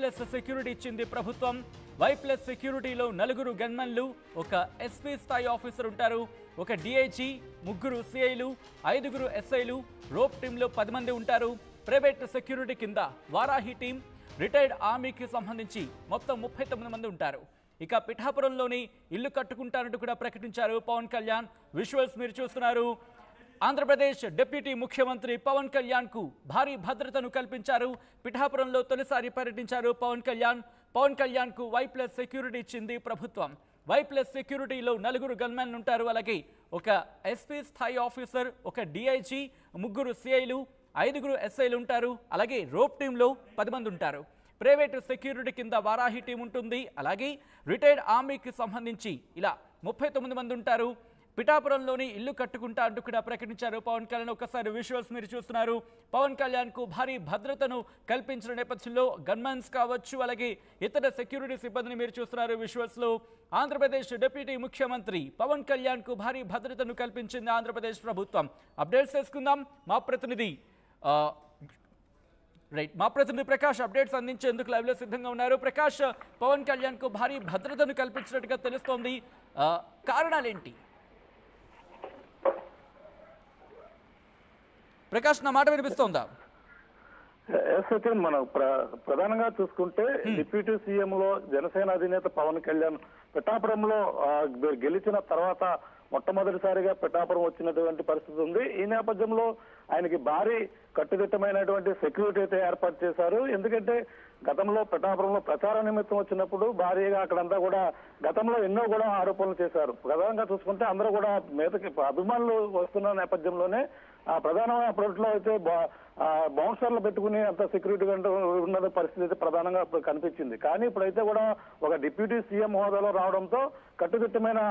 Plus security ఇచ్చింది ప్రభుత్వం. Why plus సెక్యూరిటీలో 4 గన్మెన్లు, ఒక ఎస్పీ స్థాయి ఆఫీసర్ ఉంటారు, ఒక డిఐజీ, 3 సిఐలు, 5 ఎస్ఐలు, రోప్ టీంలో 10 మంది ఉంటారు. ప్రైవేట్ సెక్యూరిటీ కింద వారాహి టీం, రిటైర్డ్ ఆర్మీకి సంబంధించి మొత్తం 39 మంది ఉంటారు. ఇక పిఠాపురంలోని ఇల్లు కట్టుకుంటారంటూ కూడా ప్రకటించారు పవన్ కళ్యాణ్. విజువల్స్ మీరు చూస్తున్నారు. ఆంధ్రప్రదేశ్ డిప్యూటీ ముఖ్యమంత్రి పవన్ కళ్యాణ్ కు భారీ భద్రతను కల్పించారు. పిఠాపురంలో తొలిసారి పర్యటించారు పవన్ కళ్యాణ్. పవన్ కళ్యాణ్ కు వై ప్లస్ సెక్యూరిటీ ఇచ్చింది ప్రభుత్వం. వై ప్లస్ సెక్యూరిటీలో 4 గన్మెన్లు ఉంటారు, అలాగే ఒక ఎస్పీ స్థాయి ఆఫీసర్, ఒక డిఐజీ, 3 సిఐలు, 5 ఎస్ఐలు ఉంటారు, అలాగే రోప్ టీంలో 10 మంది ఉంటారు. ప్రైవేటు సెక్యూరిటీ కింద వారాహి టీం ఉంటుంది, అలాగే రిటైర్డ్ ఆర్మీకి సంబంధించి ఇలా 39 మంది ఉంటారు. పిఠాపురంలోని ఇల్లు కట్టుకుంటా అంటూ కూడా ప్రకటించారు పవన్ కళ్యాణ్. ఒక్కసారి విజువల్స్ మీరు చూస్తున్నారు. పవన్ కళ్యాణ్ కు భారీ భద్రతను కల్పించిన నేపథ్యంలో గన్మెన్స్ కావచ్చు, అలాగే ఇతర సెక్యూరిటీ సిబ్బందిని మీరు చూస్తున్నారు విజువల్స్ లో. ఆంధ్రప్రదేశ్ డిప్యూటీ ముఖ్యమంత్రి పవన్ కళ్యాణ్ కు భారీ భద్రతను కల్పించింది ఆంధ్రప్రదేశ్ ప్రభుత్వం. అప్డేట్స్ తెలుసుకుందాం. మా ప్రతినిధి ప్రకాష్ అప్డేట్స్ అందించేందుకు లైవ్ లో సిద్ధంగా ఉన్నారు. ప్రకాష్, పవన్ కళ్యాణ్ కు భారీ భద్రతను కల్పించినట్టుగా తెలుస్తోంది, కారణాలేంటి? ప్రకాష్, నా మాట వినిపిస్తోందా? మనం ప్రధానంగా చూసుకుంటే డిప్యూటీ సీఎం లో జనసేన అధినేత పవన్ కళ్యాణ్ పిఠాపురంలో గెలిచిన తర్వాత మొట్టమొదటిసారిగా పిఠాపురం వచ్చినటువంటి పరిస్థితి ఉంది. ఈ నేపథ్యంలో ఆయనకి భారీ కట్టుదిట్టమైనటువంటి సెక్యూరిటీ అయితే ఏర్పాటు చేశారు. ఎందుకంటే గతంలో పిఠాపురంలో ప్రచార నిమిత్తం వచ్చినప్పుడు భారీగా అక్కడంతా కూడా గతంలో ఎన్నో కూడా ఆరోపణలు చేశారు. ప్రధానంగా చూసుకుంటే అందరూ కూడా మీదకి అభిమానులు వస్తున్న నేపథ్యంలోనే ప్రధానమైన అప్పట్లో అయితే బౌన్సర్లు పెట్టుకుని అంత సెక్యూరిటీ ఉన్న పరిస్థితి అయితే ప్రధానంగా కనిపించింది. కానీ ఇప్పుడైతే కూడా ఒక డిప్యూటీ సీఎం హోదాలో రావడంతో కట్టుదిట్టమైన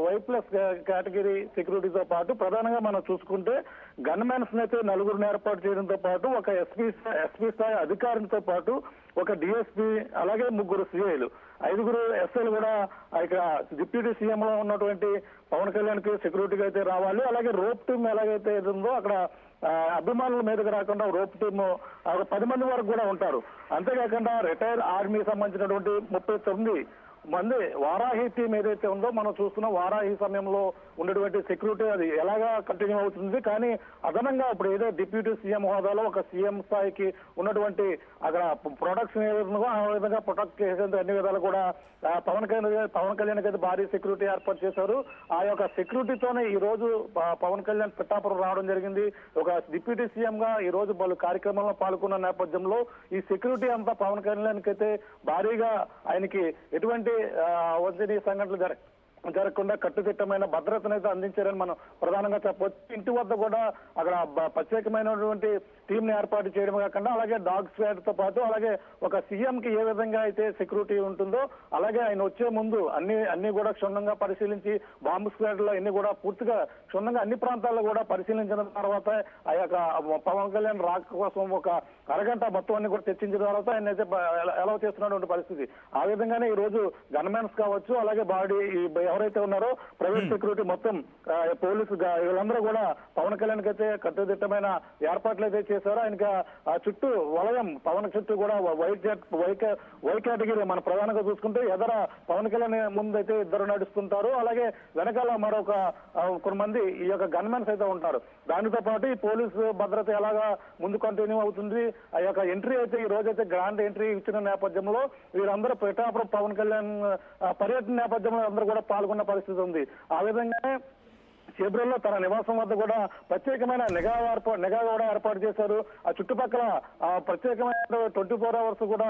వై ప్లస్ కేటగిరీ సెక్యూరిటీతో పాటు ప్రధానంగా మనం చూసుకుంటే గన్మెన్స్ అయితే 4 ఏర్పాటు చేయడంతో పాటు ఒక ఎస్పీ స్థాయి అధికారితో పాటు ఒక డిఎస్పీ, అలాగే 3 సిఐలు, 5 ఎస్ఐలు కూడా ఇక్కడ డిప్యూటీ సీఎం లో ఉన్నటువంటి పవన్ కళ్యాణ్ కి సెక్యూరిటీగా అయితే రావాలి. అలాగే రోప్ టీమ్ ఎలాగైతే ఉందో అక్కడ అభిమానుల మీదకి రాకుండా రోప్ టీమ్ 10 మంది వరకు కూడా ఉంటారు. అంతేకాకుండా రిటైర్డ్ ఆర్మీకి సంబంధించినటువంటి 39 మంది వారాహి టీం ఏదైతే ఉందో మనం చూస్తున్నాం. వారాహి సమయంలో ఉన్నటువంటి సెక్యూరిటీ అది ఎలాగా కంటిన్యూ అవుతుంది. కానీ అదనంగా ఇప్పుడు ఏదో డిప్యూటీ సీఎం హోదాలో ఒక సీఎం స్థాయికి ఉన్నటువంటి అక్కడ ప్రొడక్ట్స్ ఆ విధంగా ప్రొటెక్ట్ చేసేందుకు అన్ని విధాలు కూడా పవన్ కళ్యాణ్ అయితే భారీ సెక్యూరిటీ ఏర్పాటు చేశారు. ఆ యొక్క సెక్యూరిటీతోనే ఈ రోజు పవన్ కళ్యాణ్ పిఠాపురం రావడం జరిగింది. ఒక డిప్యూటీ సీఎం గా ఈ రోజు పలు కార్యక్రమంలో పాల్గొన్న నేపథ్యంలో ఈ సెక్యూరిటీ అంతా పవన్ కళ్యాణ్ అయితే భారీగా ఆయనకి ఎటువంటి అవంజనీయ సంఘటనలు జరగకుండా కట్టుదిట్టమైన భద్రతను అయితే అందించారని మనం ప్రధానంగా చెప్పవచ్చు. ఇంటి వద్ద కూడా అక్కడ ప్రత్యేకమైనటువంటి టీం ని ఏర్పాటు చేయడం కాకుండా అలాగే డాగ్ స్క్వాడ్ తో పాటు అలాగే ఒక సీఎం కి ఏ విధంగా అయితే సెక్యూరిటీ ఉంటుందో అలాగే ఆయన వచ్చే ముందు అన్ని కూడా క్షుణ్ణంగా పరిశీలించి బాంబు స్క్వాడ్ లో అన్ని కూడా పూర్తిగా క్షుణ్ణంగా అన్ని ప్రాంతాల్లో కూడా పరిశీలించిన తర్వాత ఆ యొక్క పవన్ కళ్యాణ్ రాక కోసం ఒక అరగంట మొత్తం అన్ని కూడా చర్చించిన తర్వాత ఆయన అయితే అలౌ చేస్తున్నటువంటి పరిస్థితి. ఆ విధంగానే ఈ రోజు గన్మెన్స్ కావచ్చు, అలాగే బాడీ ఎవరైతే ఉన్నారో ప్రైవేట్ సెక్యూరిటీ మొత్తం పోలీసు వీళ్ళందరూ కూడా పవన్ కళ్యాణ్ అయితే కట్టుదిట్టమైన ఏర్పాట్లు అయితే చేశారు. ఆయనకి చుట్టూ వలయం పవన్ చుట్టూ కూడా వై కేటగిరీ మనం ప్రధానంగా చూసుకుంటే ఎదర పవన్ కళ్యాణ్ ముందు అయితే 2 నడుస్తుంటారు, అలాగే వెనకాల మరొక కొంతమంది ఈ యొక్క గన్మెన్స్ అయితే ఉంటారు. దానితో పాటు ఈ పోలీసు భద్రత ఎలాగా ముందు కంటిన్యూ అవుతుంది. ఆ యొక్క ఎంట్రీ అయితే ఈ రోజైతే గ్రాండ్ ఎంట్రీ ఇచ్చిన నేపథ్యంలో వీరందరూ పిఠాపురం పవన్ కళ్యాణ్ పర్యటన నేపథ్యంలో అందరూ కూడా పాల్గొన్న పరిస్థితి ఉంది. ఆ విధంగానే చేబ్రోల్లో తన నివాసం వద్ద కూడా ప్రత్యేకమైన నిఘా కూడా ఏర్పాటు చేశారు. ఆ చుట్టుపక్కల ప్రత్యేకమైన 24 అవర్స్ కూడా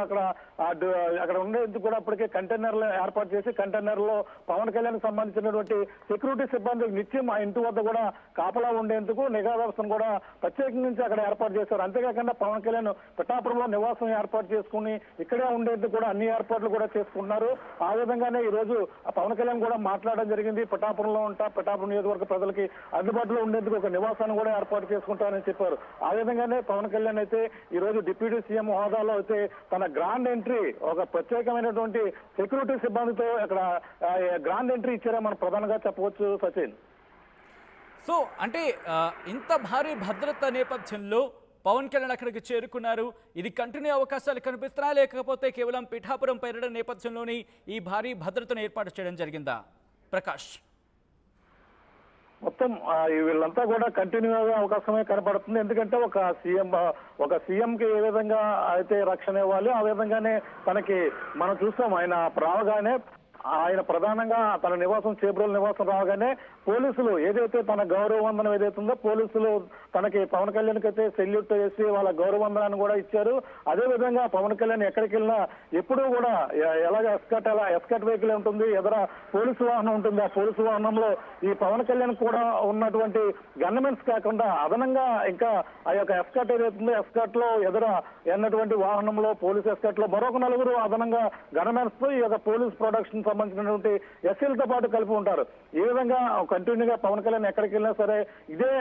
అక్కడ ఉండేందుకు కూడా అప్పటికే కంటైనర్లు ఏర్పాటు చేసి కంటైనర్ లో పవన్ కళ్యాణ్ సంబంధించినటువంటి సెక్యూరిటీ సిబ్బంది నిత్యం ఆ ఇంటి వద్ద కూడా కాపలా ఉండేందుకు నిఘా వ్యవస్థను కూడా ప్రత్యేకించి అక్కడ ఏర్పాటు చేశారు. అంతేకాకుండా పవన్ కళ్యాణ్ పిఠాపురంలో నివాసం ఏర్పాటు చేసుకుని ఇక్కడే ఉండేందుకు కూడా అన్ని ఏర్పాట్లు కూడా చేసుకుంటున్నారు. ఆ విధంగానే ఈ రోజు పవన్ కళ్యాణ్ కూడా మాట్లాడడం జరిగింది. పిఠాపురంలో పిఠాపురం నియోజకవర్గ ప్రజలకి అందుబాటులో ఉండేందుకు ఒక నివాసాన్ని కూడా ఏర్పాటు చేసుకుంటారని చెప్పారు. ఆ విధంగానే పవన్ కళ్యాణ్ అయితే ఈ రోజు డిప్యూటీ సీఎం హోదాలో అయితే తన గ్రాండ్ ఎంట్రీ ఒక ప్రత్యేకమైనటువంటి సెక్యూరిటీ సిబ్బందితో అక్కడ గ్రాండ్ ఎంట్రీ ఇచ్చారని మనం ప్రధానంగా చెప్పవచ్చు. సచిన్, సో అంటే ఇంత భారీ భద్రత నేపథ్యంలో పవన్ కళ్యాణ్ అక్కడికి చేరుకున్నారు. ఇది కంటిన్యూ అవకాశాలు కనిపిస్తున్నాయా, లేకపోతే కేవలం పిఠాపురం పర్యటన నేపథ్యంలోని ఈ భారీ భద్రతను ఏర్పాటు చేయడం జరిగిందా ప్రకాష్? మొత్తం వీళ్ళంతా కూడా కంటిన్యూగా అవకాశమే కనపడుతుంది. ఎందుకంటే ఒక సీఎంకి ఏ విధంగా అయితే రక్షణ ఇవ్వాలి, ఆ విధంగానే తనకి మనం చూస్తాం. ఆయన రావగానే ఆయన ప్రధానంగా తన నివాసం చేబ్రోలు నివాసం రావగానే పోలీసులు ఏదైతే తన గౌరవవందనం ఏదైతే ఉందో పోలీసులు తనకి పవన్ కళ్యాణ్కి అయితే సెల్యూట్ చేసి వాళ్ళ గౌరవవందనాన్ని కూడా ఇచ్చారు. అదే విధంగా పవన్ కళ్యాణ్ ఎక్కడికి వెళ్ళినా ఎప్పుడూ కూడా ఎలాగ ఎస్కట్ వెహికల్ ఉంటుంది, ఎదుర పోలీసు వాహనం ఉంటుంది. ఆ పోలీసు వాహనంలో ఈ పవన్ కళ్యాణ్ కూడా ఉన్నటువంటి గన్మెన్స్ కాకుండా అదనంగా ఇంకా ఆ యొక్క ఎస్కట్ ఏదైతుందో ఎస్కట్ లో ఎదుర ఎన్నటువంటి వాహనంలో పోలీసు ఎస్కట్ లో మరొక 4 అదనంగా గన్మెన్స్ తో ఈ యొక్క పోలీస్ ప్రొడక్షన్ సంబంధించినటువంటి ఎస్సీలతో పాటు కలిపి ఉంటారు. ఈ విధంగా కంటిన్యూగా పవన్ కళ్యాణ్ ఎక్కడికి వెళ్ళినా సరే ఇదే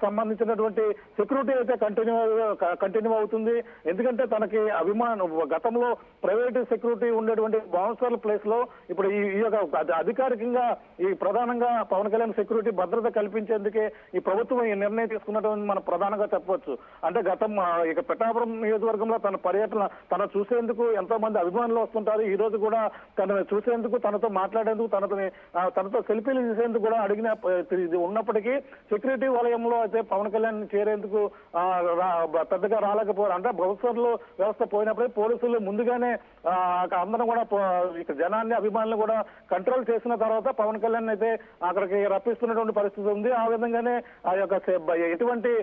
సంబంధించినటువంటి సెక్యూరిటీ అయితే కంటిన్యూ అవుతుంది. ఎందుకంటే తనకి గతంలో ప్రైవేట్ సెక్యూరిటీ ఉండేటువంటి బౌన్సర్ల ప్లేస్ లో ఇప్పుడు ఈ యొక్క అధికారికంగా ఈ ప్రధానంగా పవన్ కళ్యాణ్ సెక్యూరిటీ భద్రత కల్పించేందుకే ఈ ప్రభుత్వం ఈ నిర్ణయం తీసుకున్నటువంటి మనం ప్రధానంగా చెప్పవచ్చు. అంటే ఇక పిఠాపురం నియోజకవర్గంలో తన పర్యటన తన చూసేందుకు ఎంతో మంది అభిమానులు వస్తుంటారు. ఈ రోజు కూడా తనను చూసేందుకు, తనతో మాట్లాడేందుకు, తనతో సెల్ఫీలు తీసేందుకు కూడా అడిగిన ఇది ఉన్నప్పటికీ సెక్యూరిటీ వలయంలో అయితే పవన్ కళ్యాణ్ చేరేందుకు పెద్దగా రాలేకపోయారు. అంటే బౌన్సర్లు వ్యవస్థ పోయినప్పుడే పోలీసులు ముందుగానే అందరం కూడా ఇక జనాన్ని అభిమానులు కూడా కంట్రోల్ చేసిన తర్వాత పవన్ కళ్యాణ్ అయితే అక్కడికి రప్పిస్తున్నటువంటి పరిస్థితి ఉంది. ఆ విధంగానే ఆ యొక్క ఎటువంటి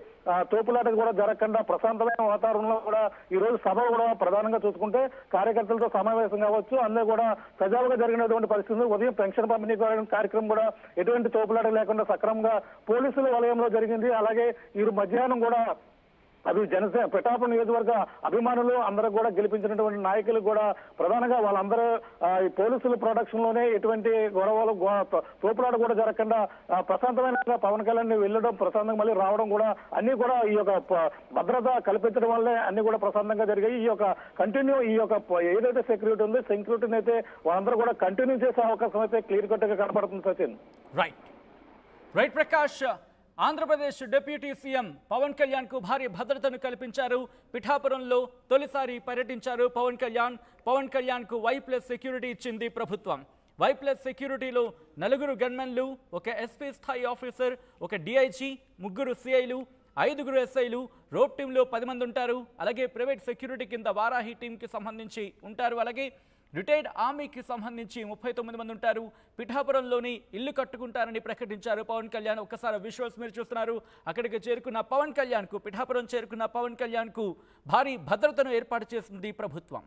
తోపులాట కూడా జరగకుండా ప్రశాంతమైన వాతావరణంలో కూడా ఈ రోజు సభ కూడా ప్రధానంగా చూసుకుంటే కార్యకర్తలతో సమావేశం కావచ్చు అందరూ కూడా సజావుగా జరిగినటువంటి పరిస్థితి. ఉదయం పెన్షన్ పంపిణీ కార్యక్రమం కూడా ఎటువంటి తోపులాట లేకుండా సక్రమంగా పోలీసుల వలయంలో జరిగింది. అలాగే ఈ మధ్యాహ్నం కూడా అది జనసేన పిఠాపురం నియోజకవర్గ అభిమానులు అందరూ కూడా గెలిపించినటువంటి నాయకులు కూడా ప్రధానంగా వాళ్ళందరూ ఈ పోలీసుల ప్రొడక్షన్ లోనే ఎటువంటి గొడవలు తోపులాట కూడా జరగకుండా ప్రశాంతమైన పవన్ కళ్యాణ్ వెళ్ళడం, ప్రశాంతంగా మళ్ళీ రావడం కూడా అన్ని కూడా ఈ యొక్క భద్రత కల్పించడం వల్లే అన్ని కూడా ప్రశాంతంగా జరిగాయి. ఈ యొక్క ఏదైతే సెక్యూరిటీ ఉందో సెక్యూరిటీని అయితే వాళ్ళందరూ కూడా కంటిన్యూ చేసే అవకాశం అయితే క్లియర్ కట్ గా కనపడుతుంది. Sachin. Right Prakash. Andhra Pradesh deputy CM Pawan Kalyan కు భారీ భద్రతను కల్పించారు. పిఠాపురంలో తొలిసారి పర్యటించారు పవన్ కళ్యాణ్ కు Y+ సెక్యూరిటీ ఇచ్చింది ప్రభుత్వం. Y+ సెక్యూరిటీలో 4 గన్మెన్లు, ఒక ఎస్పీ స్థాయి ఆఫీసర్, ఒక DIG, 3 CIలు, 5 SIలు, రోప్ టీంలో 10 మంది ఉంటారు. అలాగే ప్రైవేట్ సెక్యూరిటీ కింద వారాహి టీంకి సంబంధించి ఉంటారు. అలాగే రిటైర్డ్ ఆర్మీకి సంబంధించి 39 మంది ఉంటారు. పిఠాపురంలోని ఇల్లు కట్టుకుంటారని ప్రకటించారు పవన్ కళ్యాణ్. ఒక్కసారి విజువల్స్ మీరు చూస్తున్నారు. అక్కడికి చేరుకున్న పవన్ కళ్యాణ్ కు, పిఠాపురం చేరుకున్న పవన్ కళ్యాణ్ కు భారీ భద్రతను ఏర్పాటు చేసింది ప్రభుత్వం.